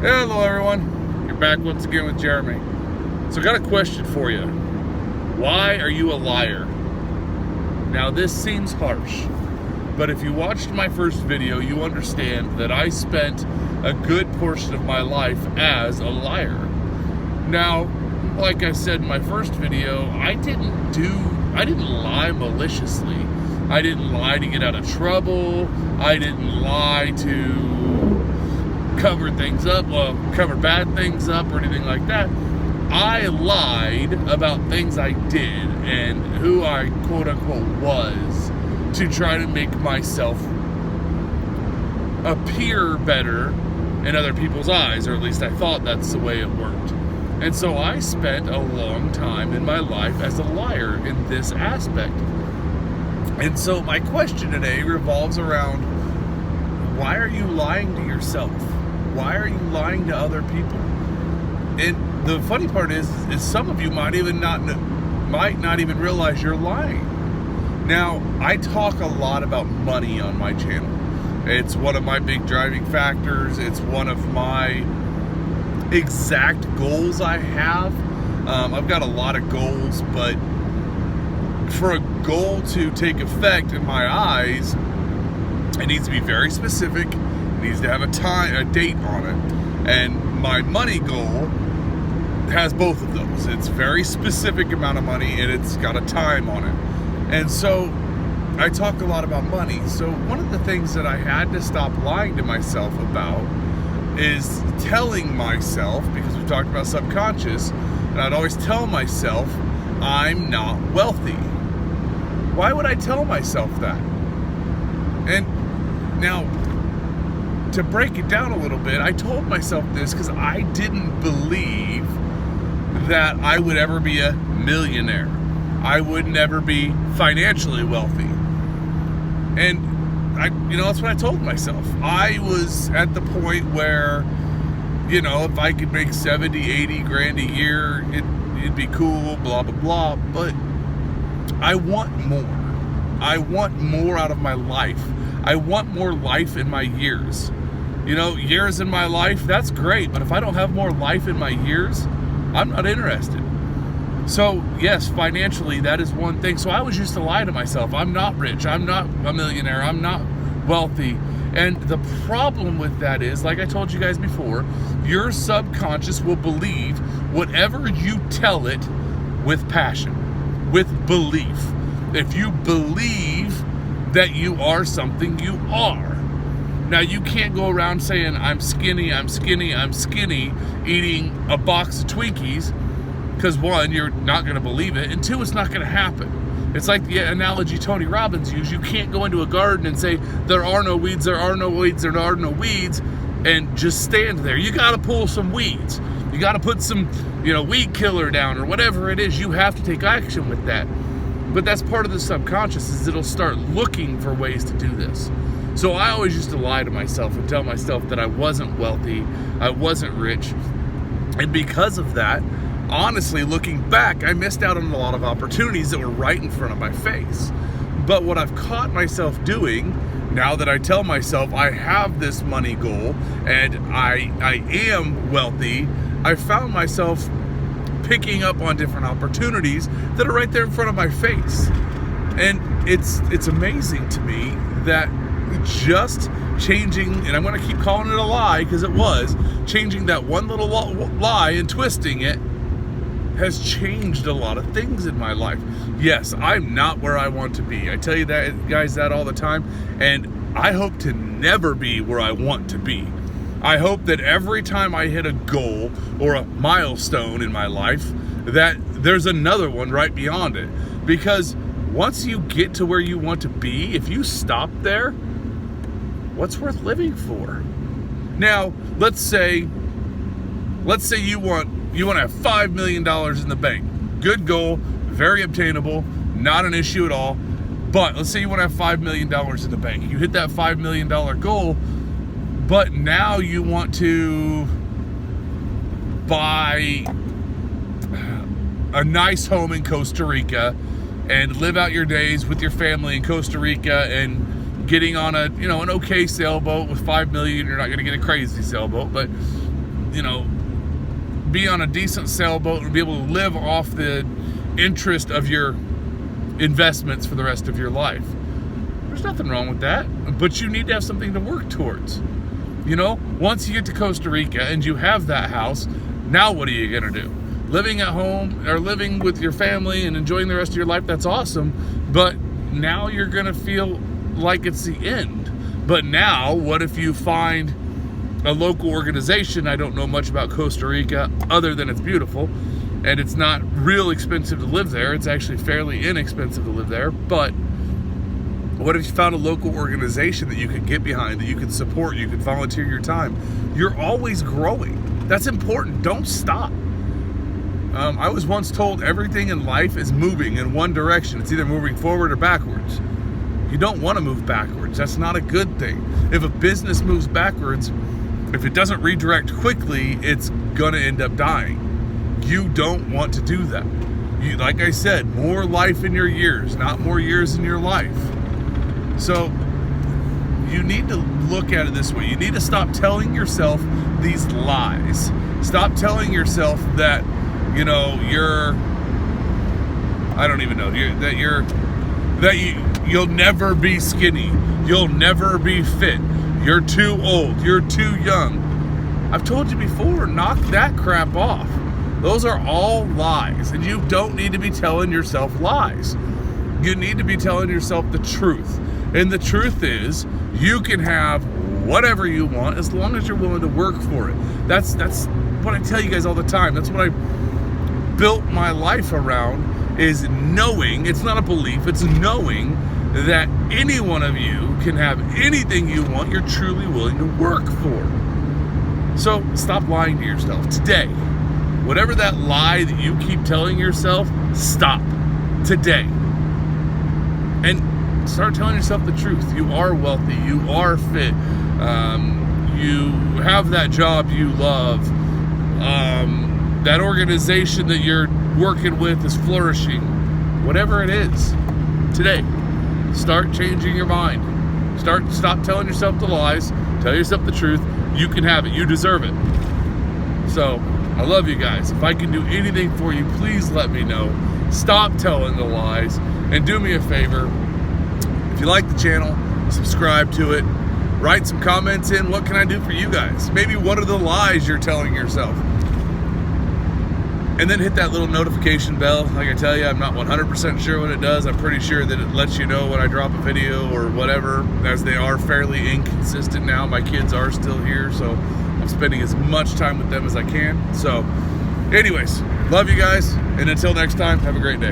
Hello everyone, you're back once again with Jeremy. So I got a question for you. Why are you a liar? Now this seems harsh, but if you watched my first video, you understand that I spent a good portion of my life as a liar. Now, like I said in my first video, I didn't lie maliciously. I didn't lie to get out of trouble. I didn't lie to cover things up, cover bad things up or anything like that. I lied about things I did and who I quote unquote was to try to make myself appear better in other people's eyes, or at least I thought that's the way it worked. And so I spent a long time in my life as a liar in this aspect. And so my question today revolves around, why are you lying to yourself? Why are you lying to other people? And the funny part is some of you might not even realize you're lying. Now, I talk a lot about money on my channel. It's one of my big driving factors. It's one of my exact goals I have. I've got a lot of goals, but for a goal to take effect in my eyes, it needs to be very specific. It needs to have a date on it. And my money goal has both of those. It's very specific amount of money and it's got a time on it. And so I talk a lot about money. So one of the things that I had to stop lying to myself about is telling myself, because we've talked about subconscious, and I'd always tell myself, I'm not wealthy. Why would I tell myself that? And now, to break it down a little bit, I told myself this because I didn't believe that I would ever be a millionaire. I would never be financially wealthy. And that's what I told myself. I was at the point where, if I could make 70, 80 grand a year, it'd be cool, blah, blah, blah. But I want more. I want more out of my life. I want more life in my years. Years in my life, that's great. But if I don't have more life in my years, I'm not interested. So yes, financially, that is one thing. So I was used to lie to myself. I'm not rich. I'm not a millionaire. I'm not wealthy. And the problem with that is, like I told you guys before, your subconscious will believe whatever you tell it with passion, with belief. If you believe that you are something, you are. Now, you can't go around saying, I'm skinny, I'm skinny, I'm skinny, eating a box of Twinkies, because one, you're not going to believe it, and two, it's not going to happen. It's like the analogy Tony Robbins used. You can't go into a garden and say, there are no weeds, there are no weeds, there are no weeds, and just stand there. You got to pull some weeds. You got to put some, weed killer down, or whatever it is. You have to take action with that. But that's part of the subconscious, is it'll start looking for ways to do this. So I always used to lie to myself and tell myself that I wasn't wealthy, I wasn't rich. And because of that, honestly, looking back, I missed out on a lot of opportunities that were right in front of my face. But what I've caught myself doing, now that I tell myself I have this money goal and I am wealthy, I found myself picking up on different opportunities that are right there in front of my face. And it's amazing to me that just changing, and I'm going to keep calling it a lie because it was, changing that one little lie and twisting it has changed a lot of things in my life. Yes, I'm not where I want to be. I tell you that all the time, and I hope to never be where I want to be. I hope that every time I hit a goal or a milestone in my life, that there's another one right beyond it. Because once you get to where you want to be, if you stop there, what's worth living for? Now, let's say you want to have $5 million in the bank. Good goal, very obtainable, not an issue at all. But let's say you want to have $5 million in the bank. You hit that $5 million goal, but now you want to buy a nice home in Costa Rica and live out your days with your family in Costa Rica and getting on an okay sailboat with $5 million. You're not going to get a crazy sailboat, but you know, be on a decent sailboat and be able to live off the interest of your investments for the rest of your life. There's nothing wrong with that, but you need to have something to work towards. You know, once you get to Costa Rica and you have that house, now what are you gonna do? Living at home or living with your family and enjoying the rest of your life, that's awesome, but now you're gonna feel like it's the end. But now, what if you find a local organization? I don't know much about Costa Rica other than it's beautiful, and it's not real expensive to live there. It's actually fairly inexpensive to live there. But what if you found a local organization that you could get behind, that you could support, you could volunteer your time? You're always growing. That's important. Don't stop. I was once told everything in life is moving in one direction. It's either moving forward or backwards. You don't want to move backwards. That's not a good thing. If a business moves backwards, if it doesn't redirect quickly, it's going to end up dying. You don't want to do that. Like I said, more life in your years, not more years in your life. So you need to look at it this way. You need to stop telling yourself these lies. Stop telling yourself that, you know, you'll never be skinny. You'll never be fit. You're too old. You're too young. I've told you before, knock that crap off. Those are all lies, and you don't need to be telling yourself lies. You need to be telling yourself the truth. And the truth is, you can have whatever you want as long as you're willing to work for it. That's what I tell you guys all the time. That's what I built my life around, is knowing, it's not a belief, it's knowing that any one of you can have anything you want you're truly willing to work for. So stop lying to yourself today. Whatever that lie that you keep telling yourself, stop today. And start telling yourself the truth. You are wealthy, you are fit, you have that job you love, that organization that you're working with is flourishing. Whatever it is, today, start changing your mind. Stop telling yourself the lies. Tell yourself the truth. You can have it. You deserve it. So, I love you guys. If I can do anything for you, please let me know. Stop telling the lies. And do me a favor. If you like the channel, subscribe to it. Write some comments in. What can I do for you guys? Maybe what are the lies you're telling yourself? And then hit that little notification bell. Like I tell you, I'm not 100% sure what it does. I'm pretty sure that it lets you know when I drop a video or whatever, as they are fairly inconsistent now. My kids are still here, so I'm spending as much time with them as I can. So anyways, love you guys. And until next time, have a great day.